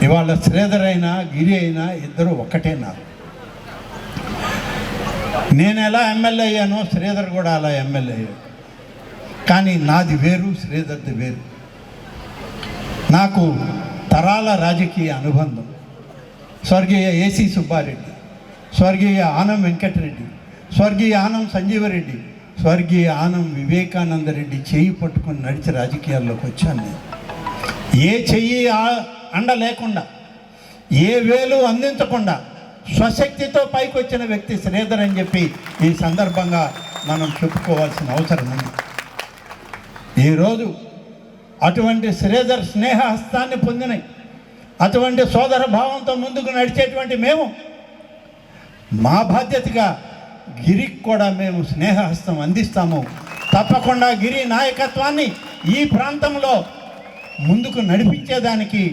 ఇవాళ శ్రీధర్ అయినా గిరి అయినా ఇద్దరు ఒక్కటే నాకు. నేను ఎలా ఎమ్మెల్యే అయ్యానో శ్రీధర్ కూడా అలా ఎమ్మెల్యే అయ్యాడు. కానీ నాది వేరు, శ్రీధర్ది వేరు. నాకు తరాల రాజకీయ అనుబంధం. స్వర్గీయ ఏసీ సుబ్బారెడ్డి, స్వర్గీయ ఆనం వెంకటరెడ్డి, స్వర్గీయ ఆనం సంజీవరెడ్డి, స్వర్గీయ ఆనం వివేకానందరెడ్డి చేయి పట్టుకొని నడిచి రాజకీయాల్లోకి వచ్చాను నేను. ఏ చెయ్యి అండ లేకుండా, ఏ వేలు అందించకుండా స్వశక్తితో పైకి వచ్చిన వ్యక్తి శ్రీధర్ అని చెప్పి ఈ సందర్భంగా మనం చెప్పుకోవాల్సిన అవసరం ఉంది. ఈరోజు అటువంటి శ్రీధర్ స్నేహహస్తాన్ని పొందినాయి, అటువంటి సోదర భావంతో ముందుకు నడిచేటువంటి మేము మా బాధ్యతగా గిరికి కూడా మేము స్నేహహస్తం అందిస్తాము. తప్పకుండా గిరి నాయకత్వాన్ని ఈ ప్రాంతంలో ముందుకు నడిపించేదానికి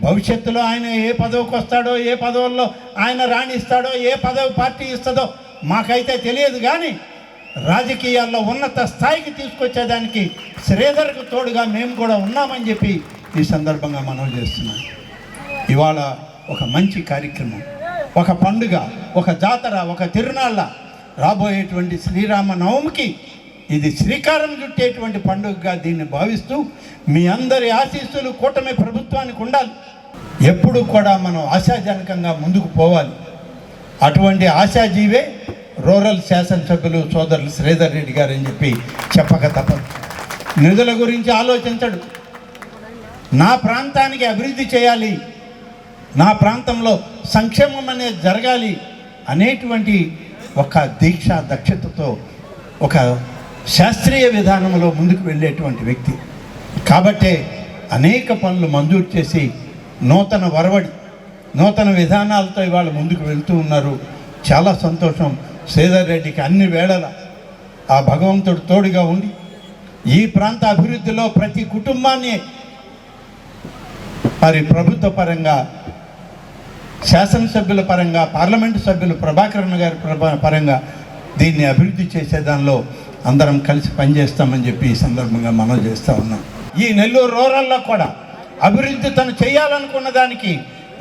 భవిష్యత్తులో ఆయన ఏ పదవికి వస్తాడో, ఏ పదవుల్లో ఆయన రాణిస్తాడో, ఏ పదవి పార్టీ ఇస్తుందో మాకైతే తెలియదు. కానీ రాజకీయాల్లో ఉన్నత స్థాయికి తీసుకొచ్చేదానికి శ్రీధర్కు తోడుగా మేము కూడా ఉన్నామని చెప్పి ఈ సందర్భంగా మనవి చేస్తున్నాం. ఇవాళ ఒక మంచి కార్యక్రమం, ఒక పండుగ, ఒక జాతర, ఒక తిరునాళ్ళ రాబోయేటువంటి శ్రీరామ నవమికి ఇది శ్రీకారం చుట్టేటువంటి పండుగగా దీన్ని భావిస్తూ మీ అందరి ఆశీస్సులు కూటమి ప్రభుత్వానికి ఉండాలి. ఎప్పుడు కూడా మనం ఆశాజనకంగా ముందుకు పోవాలి. అటువంటి ఆశాజీవే రూరల్ శాసనసభ్యులు సోదరులు శ్రీధర్ రెడ్డి గారు అని చెప్పి చెప్పక తప్పదు. నిధుల గురించి ఆలోచించడు. నా ప్రాంతానికి అభివృద్ధి చేయాలి, నా ప్రాంతంలో సంక్షేమం అనేది జరగాలి అనేటువంటి ఒక దీక్ష దక్షతతో ఒక శాస్త్రీయ విధానంలో ముందుకు వెళ్ళేటువంటి వ్యక్తి. కాబట్టే అనేక పనులు మంజూరు చేసి నూతన వరవడి, నూతన విధానాలతో ఇవాళ ముందుకు వెళ్తూ ఉన్నారు. చాలా సంతోషం. శ్రీధర్ రెడ్డికి అన్ని వేళల ఆ భగవంతుడు తోడుగా ఉండి ఈ ప్రాంత అభివృద్ధిలో ప్రతి కుటుంబాన్ని మరి ప్రభుత్వ పరంగా, శాసనసభ్యుల పరంగా, పార్లమెంటు సభ్యులు ప్రభాకరన్ గారి పరంగా దీన్ని అభివృద్ధి చేసేదానిలో అందరం కలిసి పనిచేస్తామని చెప్పి ఈ సందర్భంగా మనం చేస్తూ ఉన్నాం. ఈ నెల్లూరు రూరల్లో కూడా అభివృద్ధి తను చేయాలనుకున్న దానికి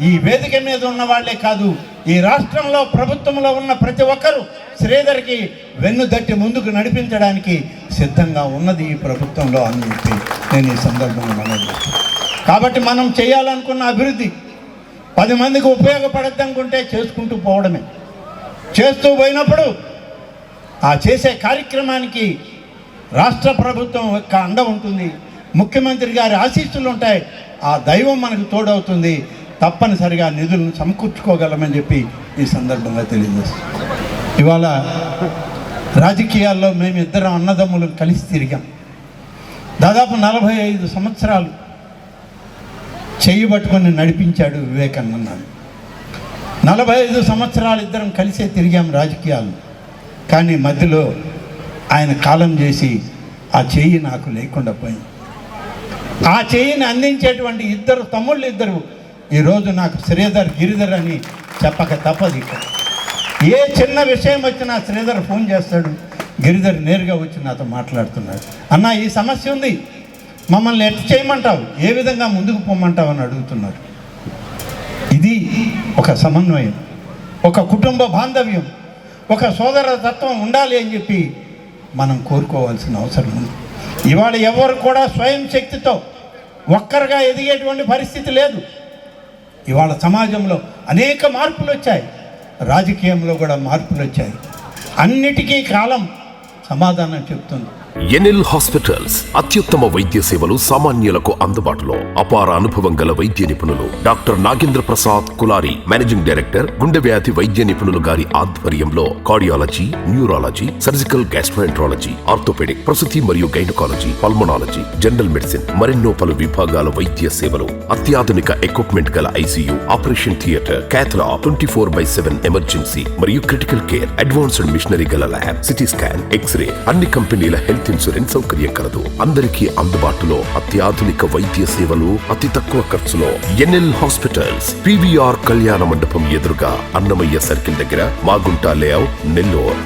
ఈ వేదిక మీద ఉన్న వాళ్ళే కాదు, ఈ రాష్ట్రంలో ప్రభుత్వంలో ఉన్న ప్రతి ఒక్కరూ శ్రీధర్కి వెన్నుదట్టి ముందుకు నడిపించడానికి సిద్ధంగా ఉన్నది ఈ ప్రభుత్వంలో అని చెప్పి నేను ఈ సందర్భంగా మనం చేస్తాను. కాబట్టి మనం చేయాలనుకున్న అభివృద్ధి 10 మందికి ఉపయోగపడద్దనుకుంటే చేసుకుంటూ పోవడమే. చేస్తూ పోయినప్పుడు ఆ చేసే కార్యక్రమానికి రాష్ట్ర ప్రభుత్వం యొక్క అండ ఉంటుంది, ముఖ్యమంత్రి గారి ఆశీస్సులు ఉంటాయి, ఆ దైవం మనకు తోడవుతుంది. తప్పనిసరిగా నిధులను సమకూర్చుకోగలమని చెప్పి ఈ సందర్భంగా తెలియజేస్తాం. ఇవాళ రాజకీయాల్లో మేమిద్దరం అన్నదమ్ములు కలిసి తిరిగాం. దాదాపు 45 సంవత్సరాలు చెయ్యి పట్టుకొని నడిపించాడు వివేకానందను. 45 సంవత్సరాలు ఇద్దరం కలిసే తిరిగాం రాజకీయాలు. కానీ మధ్యలో ఆయన కాలం చేసి ఆ చెయ్యి నాకు లేకుండా పోయింది. ఆ చెయ్యిని అందించేటువంటి ఇద్దరు తమ్ముళ్ళు ఇద్దరు ఈరోజు నాకు శ్రీధర్, గిరిధర్ అని చెప్పక తప్పదు. ఇక్కడ ఏ చిన్న విషయం వచ్చినా శ్రీధర్ ఫోన్ చేస్తాడు, గిరిధర్ నేరుగా వచ్చి నాతో మాట్లాడుతున్నాడు. అన్న ఈ సమస్య ఉంది, మమ్మల్ని ఎట్లా చేయమంటావు, ఏ విధంగా ముందుకు పోమంటావు అని అడుగుతున్నారు. ఇది ఒక సమన్వయం, ఒక కుటుంబ బాంధవ్యం, ఒక సోదర తత్వం ఉండాలి అని చెప్పి మనం కోరుకోవాల్సిన అవసరం ఉంది. ఇవాళ ఎవరు కూడా స్వయం శక్తితో ఒక్కరుగా ఎదిగేటువంటి పరిస్థితి లేదు. ఇవాళ సమాజంలో అనేక మార్పులు వచ్చాయి, రాజకీయంలో కూడా మార్పులు వచ్చాయి. అన్నిటికీ కాలం సమాధానం చెప్తుంది. ఎన్ఎల్ హాస్పిటల్స్ అత్యుత్తమ వైద్య సేవలు సామాన్యులకు అందుబాటులో. అపార అనుభవం గల వైద్య నిపుణులు doctor Nagendra Prasad Kulari, managing director, గుండె వ్యాధి వైద్య నిపుణులు గారి ఆధ్వర్యంలో cardiology, neurology, surgical gastroenterology, orthopedic, ప్రసూతి మరియు గైనకాలజీ, పల్మనాలజీ, జనరల్ మెడిసిన్ మరెన్నో పలు విభాగాల వైద్య సేవలు. అత్యాధునిక ఎక్విప్మెంట్ గల ఐసీయూ, ఆపరేషన్ థియేటర్, క్యాథ్లా, 24/7 ఎమర్జెన్సీ మరియు క్రిటికల్ కేర్, అడ్వాన్స్డ్ మిషనరీ గల ల్యాబ్, సిటీ స్కాన్, ఎక్స్రే, అన్ని కంపెనీల హెల్త్ ఇన్సూరెన్స్ సౌకర్యం కలదు. అందరికీ అందుబాటులో అత్యాధునిక వైద్య సేవలు అతి తక్కువ ఖర్చులో. ఎన్ఎల్ హాస్పిటల్స్, పివిఆర్ కళ్యాణ మండపం ఎదురుగా, అన్నమయ్య సర్కిల్ దగ్గర, మాగుంట లేఅవుట్, నెల్లూరు.